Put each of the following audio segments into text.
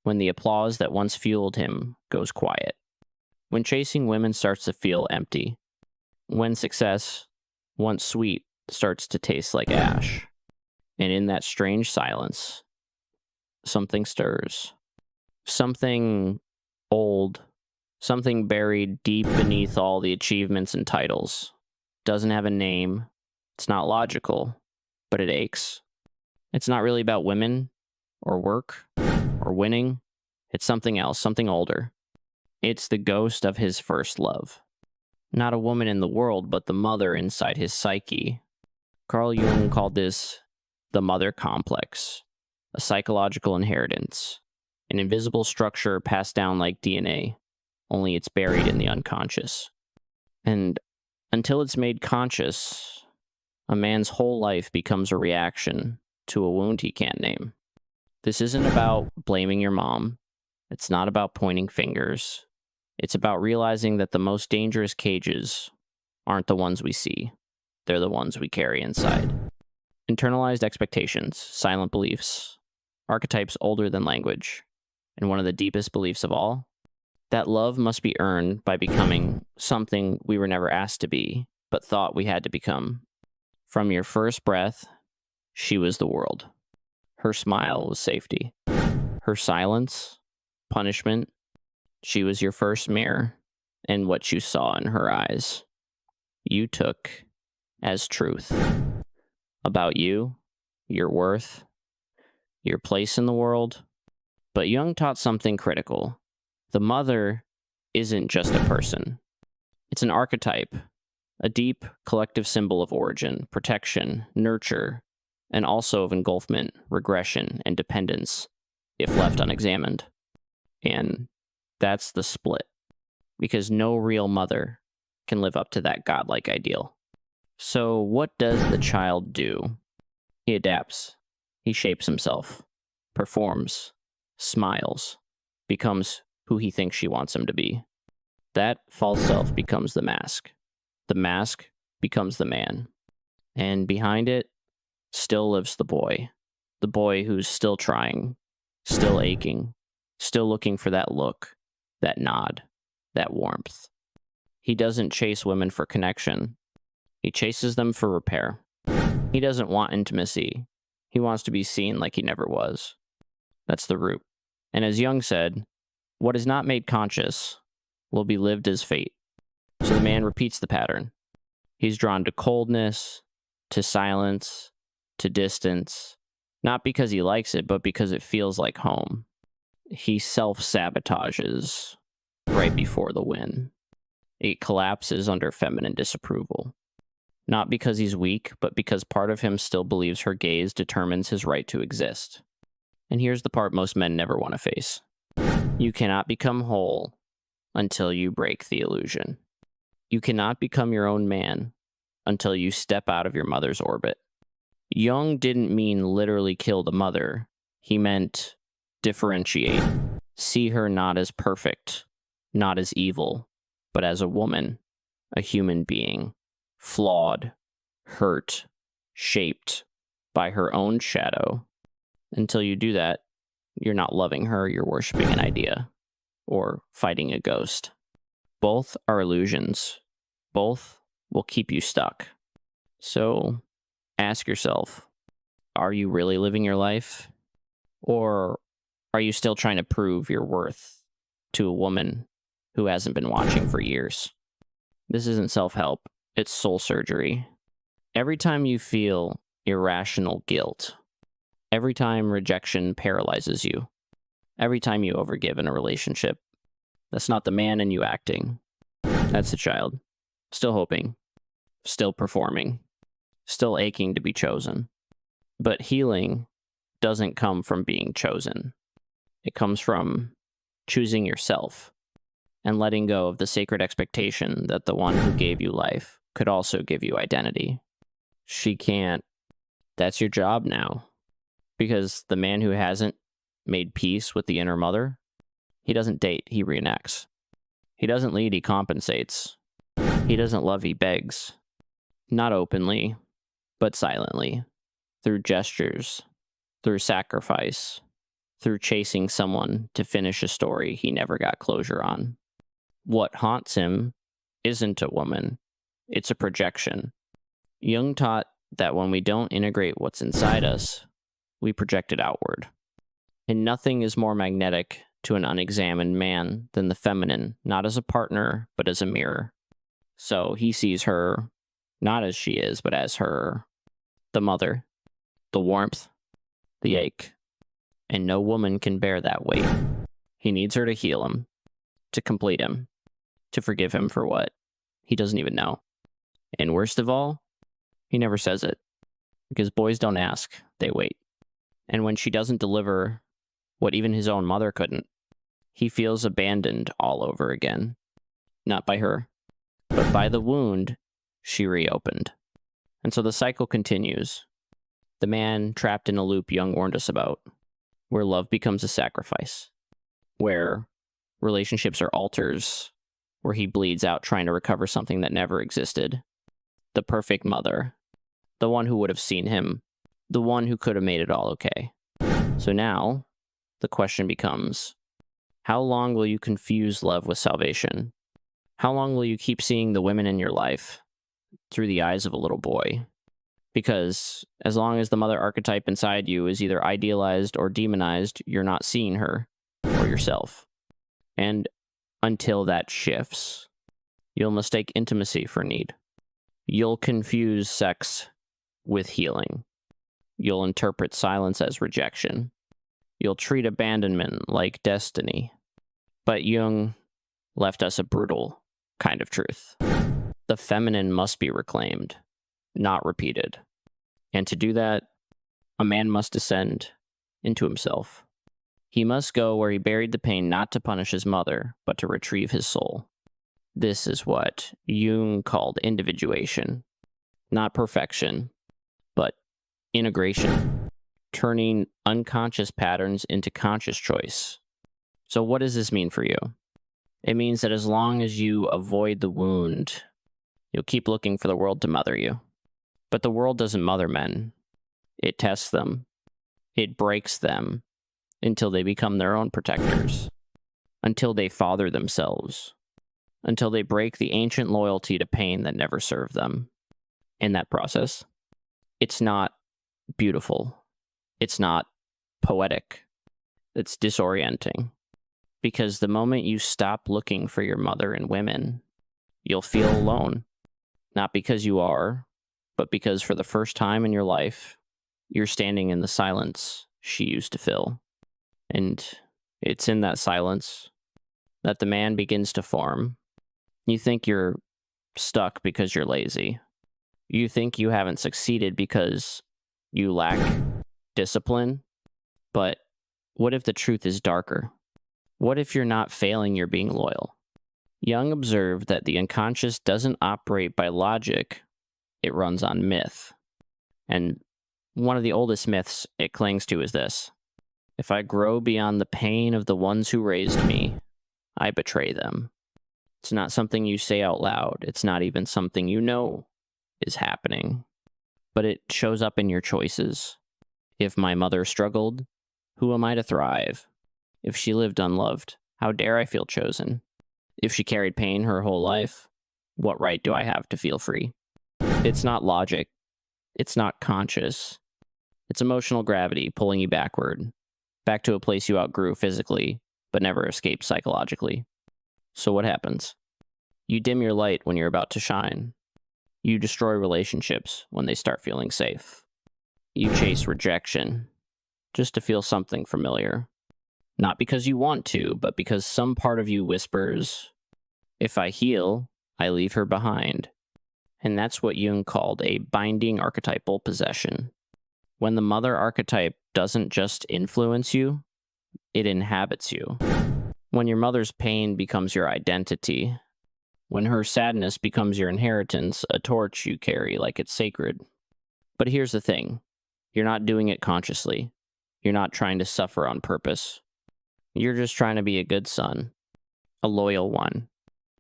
when the applause that once fueled him goes quiet, when chasing women starts to feel empty, when success, once sweet, starts to taste like ash. And in that strange silence, something stirs. Something old, something buried deep beneath all the achievements and titles. Doesn't have a name. It's not logical, but it aches. It's not really about women or work or winning. It's something else, something older. It's the ghost of his first love. Not a woman in the world, but the mother inside his psyche. Carl Jung called this the mother complex, a psychological inheritance, an invisible structure passed down like DNA, only it's buried in the unconscious. And until it's made conscious, a man's whole life becomes a reaction to a wound he can't name. This isn't about blaming your mom. It's not about pointing fingers. It's about realizing that the most dangerous cages aren't the ones we see. They're the ones we carry inside. Internalized expectations, silent beliefs, archetypes older than language, and one of the deepest beliefs of all, that love must be earned by becoming something we were never asked to be, but thought we had to become. From your first breath, she was the world. Her smile was safety. Her silence, punishment. She was your first mirror, and what you saw in her eyes, you took as truth. About you, your worth, your place in the world. But Jung taught something critical. The mother isn't just a person. It's an archetype, a deep collective symbol of origin, protection, nurture, and also of engulfment, regression, and dependence, if left unexamined. And that's the split, because no real mother can live up to that godlike ideal. So what does the child do? He adapts. He shapes himself, performs, smiles, becomes who he thinks she wants him to be. That false self becomes the mask. The mask becomes the man. And behind it still lives the boy who's still trying, still aching, still looking for that look, that nod, that warmth. He doesn't chase women for connection. He chases them for repair. He doesn't want intimacy. He wants to be seen like he never was. That's the root. And as Jung said, what is not made conscious will be lived as fate. So the man repeats the pattern. He's drawn to coldness, to silence, to distance, not because he likes it, but because it feels like home. He self-sabotages right before the win. It collapses under feminine disapproval. Not because he's weak, but because part of him still believes her gaze determines his right to exist. And here's the part most men never want to face. You cannot become whole until you break the illusion. You cannot become your own man until you step out of your mother's orbit. Jung didn't mean literally kill the mother. He meant differentiate. See her not as perfect, not as evil, but as a woman, a human being, flawed, hurt, shaped by her own shadow. Until you do that, you're not loving her, you're worshiping an idea or fighting a ghost. Both are illusions. Both will keep you stuck. So ask yourself, are you really living your life? Or are you still trying to prove your worth to a woman who hasn't been watching for years? This isn't self-help, it's soul surgery. Every time you feel irrational guilt, every time rejection paralyzes you, every time you overgive in a relationship, that's not the man in you acting. That's the child. Still hoping, still performing, still aching to be chosen. But healing doesn't come from being chosen. It comes from choosing yourself and letting go of the sacred expectation that the one who gave you life could also give you identity. She can't. That's your job now. Because the man who hasn't made peace with the inner mother, he doesn't date, he reenacts. He doesn't lead, he compensates. He doesn't love, he begs. Not openly, but silently. Through gestures, through sacrifice, through chasing someone to finish a story he never got closure on. What haunts him isn't a woman, it's a projection. Jung taught that when we don't integrate what's inside us, we project it outward. And nothing is more magnetic to an unexamined man than the feminine, not as a partner, but as a mirror. So he sees her not as she is, but as her, the mother, the warmth, the ache. And no woman can bear that weight. He needs her to heal him, to complete him, to forgive him for what he doesn't even know. And worst of all, he never says it, because boys don't ask, they wait. And when she doesn't deliver what even his own mother couldn't, he feels abandoned all over again. Not by her, but by the wound she reopened. And so the cycle continues. The man trapped in a loop Jung warned us about, where love becomes a sacrifice, where relationships are altars, where he bleeds out trying to recover something that never existed. The perfect mother, the one who would have seen him, the one who could have made it all okay. So now, the question becomes, how long will you confuse love with salvation? How long will you keep seeing the women in your life through the eyes of a little boy? Because as long as the mother archetype inside you is either idealized or demonized, you're not seeing her or yourself. And until that shifts, you'll mistake intimacy for need. You'll confuse sex with healing. You'll interpret silence as rejection. You'll treat abandonment like destiny. But Jung left us a brutal kind of truth. The feminine must be reclaimed, not repeated. And to do that, a man must descend into himself. He must go where he buried the pain, not to punish his mother, but to retrieve his soul. This is what Jung called individuation. Not perfection, but integration. Turning unconscious patterns into conscious choice. So what does this mean for you? It means that as long as you avoid the wound, you'll keep looking for the world to mother you. But the world doesn't mother men. It tests them. It breaks them until they become their own protectors, until they father themselves, until they break the ancient loyalty to pain that never served them. In that process, it's not beautiful. It's not poetic. It's disorienting. Because the moment you stop looking for your mother in women, you'll feel alone. Not because you are, but because for the first time in your life, you're standing in the silence she used to fill. And it's in that silence that the man begins to form. You think you're stuck because you're lazy. You think you haven't succeeded because you lack discipline. But what if the truth is darker? What if you're not failing, you're being loyal? Jung observed that the unconscious doesn't operate by logic, it runs on myth. And one of the oldest myths it clings to is this: if I grow beyond the pain of the ones who raised me, I betray them. It's not something you say out loud. It's not even something you know is happening. But it shows up in your choices. If my mother struggled, who am I to thrive? If she lived unloved, how dare I feel chosen? If she carried pain her whole life, what right do I have to feel free? It's not logic. It's not conscious. It's emotional gravity pulling you backward, back to a place you outgrew physically, but never escaped psychologically. So what happens? You dim your light when you're about to shine. You destroy relationships when they start feeling safe. You chase rejection just to feel something familiar. Not because you want to, but because some part of you whispers, if I heal, I leave her behind. And that's what Jung called a binding archetypal possession. When the mother archetype doesn't just influence you, it inhabits you. When your mother's pain becomes your identity, when her sadness becomes your inheritance, a torch you carry like it's sacred. But here's the thing, you're not doing it consciously. You're not trying to suffer on purpose. You're just trying to be a good son, a loyal one,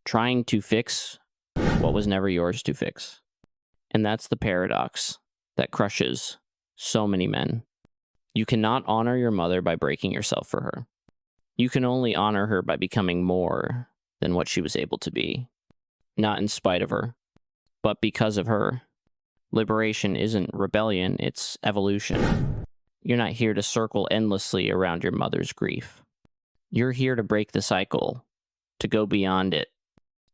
trying to fix what was never yours to fix. And that's the paradox that crushes so many men. You cannot honor your mother by breaking yourself for her. You can only honor her by becoming more than what she was able to be. Not in spite of her, but because of her. Liberation isn't rebellion, it's evolution. You're not here to circle endlessly around your mother's grief. You're here to break the cycle, to go beyond it,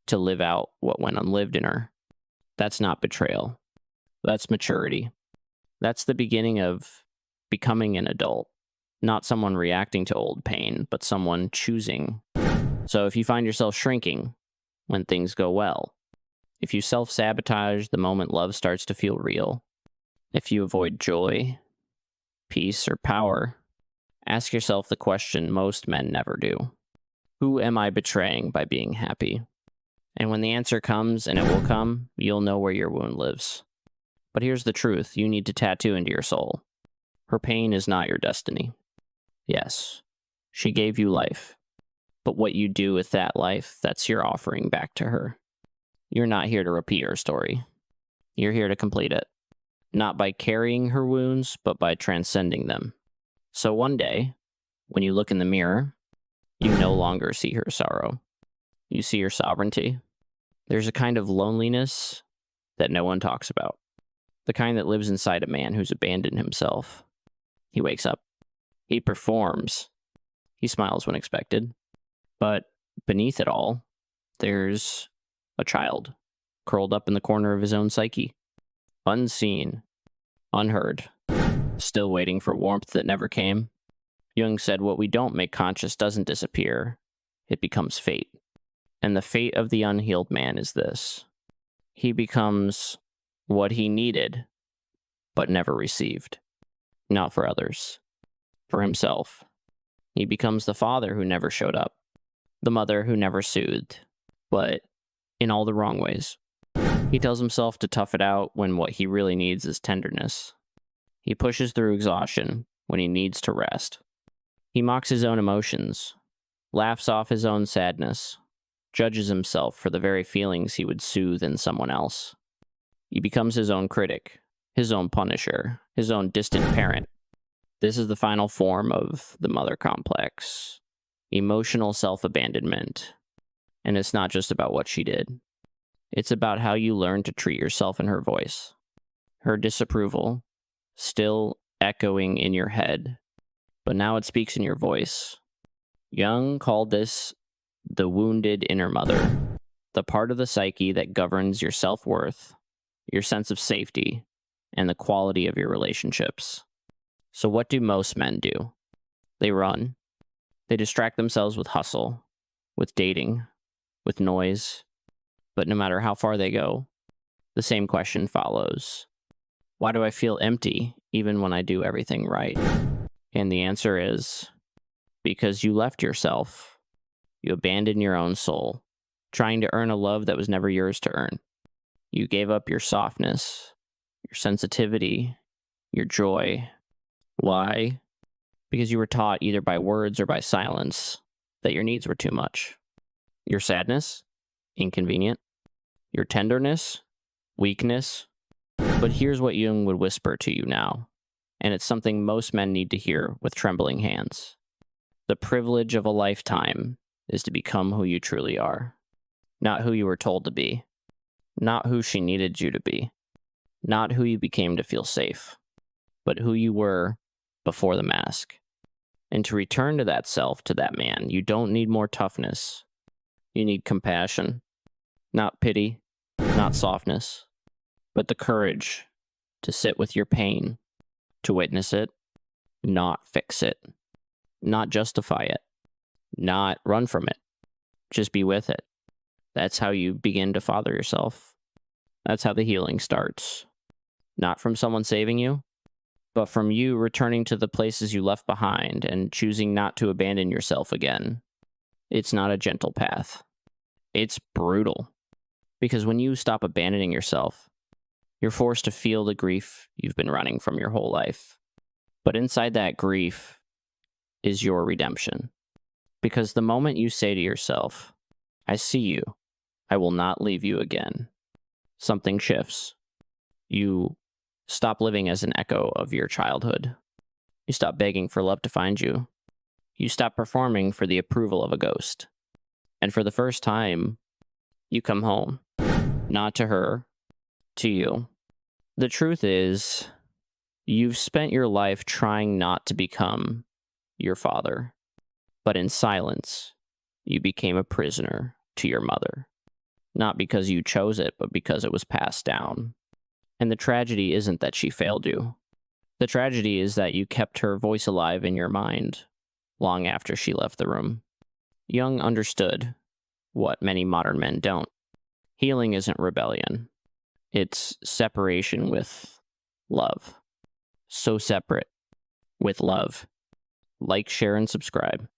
to live out what went unlived in her. That's not betrayal. That's maturity. That's the beginning of becoming an adult. Not someone reacting to old pain, but someone choosing. So if you find yourself shrinking when things go well, if you self-sabotage the moment love starts to feel real, if you avoid joy, peace, or power, ask yourself the question most men never do. Who am I betraying by being happy? And when the answer comes, and it will come, you'll know where your wound lives. But here's the truth you need to tattoo into your soul. Her pain is not your destiny. Yes, she gave you life. But what you do with that life, that's your offering back to her. You're not here to repeat her story. You're here to complete it. Not by carrying her wounds, but by transcending them. So one day, when you look in the mirror, you no longer see her sorrow. You see her sovereignty. There's a kind of loneliness that no one talks about. The kind that lives inside a man who's abandoned himself. He wakes up. He performs. He smiles when expected. But beneath it all, there's a child curled up in the corner of his own psyche. Unseen. Unheard. Still waiting for warmth that never came. Jung said what we don't make conscious doesn't disappear. It becomes fate. And the fate of the unhealed man is this. He becomes what he needed, but never received. Not for others. For himself. He becomes the father who never showed up. The mother who never soothed. But in all the wrong ways. He tells himself to tough it out when what he really needs is tenderness. He pushes through exhaustion when he needs to rest. He mocks his own emotions, laughs off his own sadness, judges himself for the very feelings he would soothe in someone else. He becomes his own critic, his own punisher, his own distant parent. This is the final form of the mother complex, emotional self-abandonment. And it's not just about what she did. It's about how you learn to treat yourself in her voice. Her disapproval, still echoing in your head, but now it speaks in your voice. Jung called this the wounded inner mother, the part of the psyche that governs your self-worth, your sense of safety, and the quality of your relationships. So what do most men do? They run. They distract themselves with hustle, with dating, with noise. But no matter how far they go, the same question follows. Why do I feel empty even when I do everything right? And the answer is, because you left yourself. You abandoned your own soul, trying to earn a love that was never yours to earn. You gave up your softness, your sensitivity, your joy. Why? Because you were taught either by words or by silence that your needs were too much. Your sadness? Inconvenient. Your tenderness? Weakness. But here's what Jung would whisper to you now, and it's something most men need to hear with trembling hands. The privilege of a lifetime is to become who you truly are, not who you were told to be, not who she needed you to be, not who you became to feel safe, but who you were before the mask. And to return to that self, to that man, you don't need more toughness. You need compassion, not pity, not softness, but the courage to sit with your pain, to witness it, not fix it, not justify it, not run from it, just be with it. That's how you begin to father yourself. That's how the healing starts. Not from someone saving you, but from you returning to the places you left behind and choosing not to abandon yourself again. It's not a gentle path. It's brutal. Because when you stop abandoning yourself, you're forced to feel the grief you've been running from your whole life. But inside that grief is your redemption. Because the moment you say to yourself, I see you, I will not leave you again, something shifts. You stop living as an echo of your childhood. You stop begging for love to find you. You stop performing for the approval of a ghost. And for the first time, you come home. Not to her, to you. The truth is, you've spent your life trying not to become your father. But in silence, you became a prisoner to your mother. Not because you chose it, but because it was passed down. And the tragedy isn't that she failed you. The tragedy is that you kept her voice alive in your mind long after she left the room. Jung understood what many modern men don't. Healing isn't rebellion. It's separation with love. So separate with love. Like, share, and subscribe.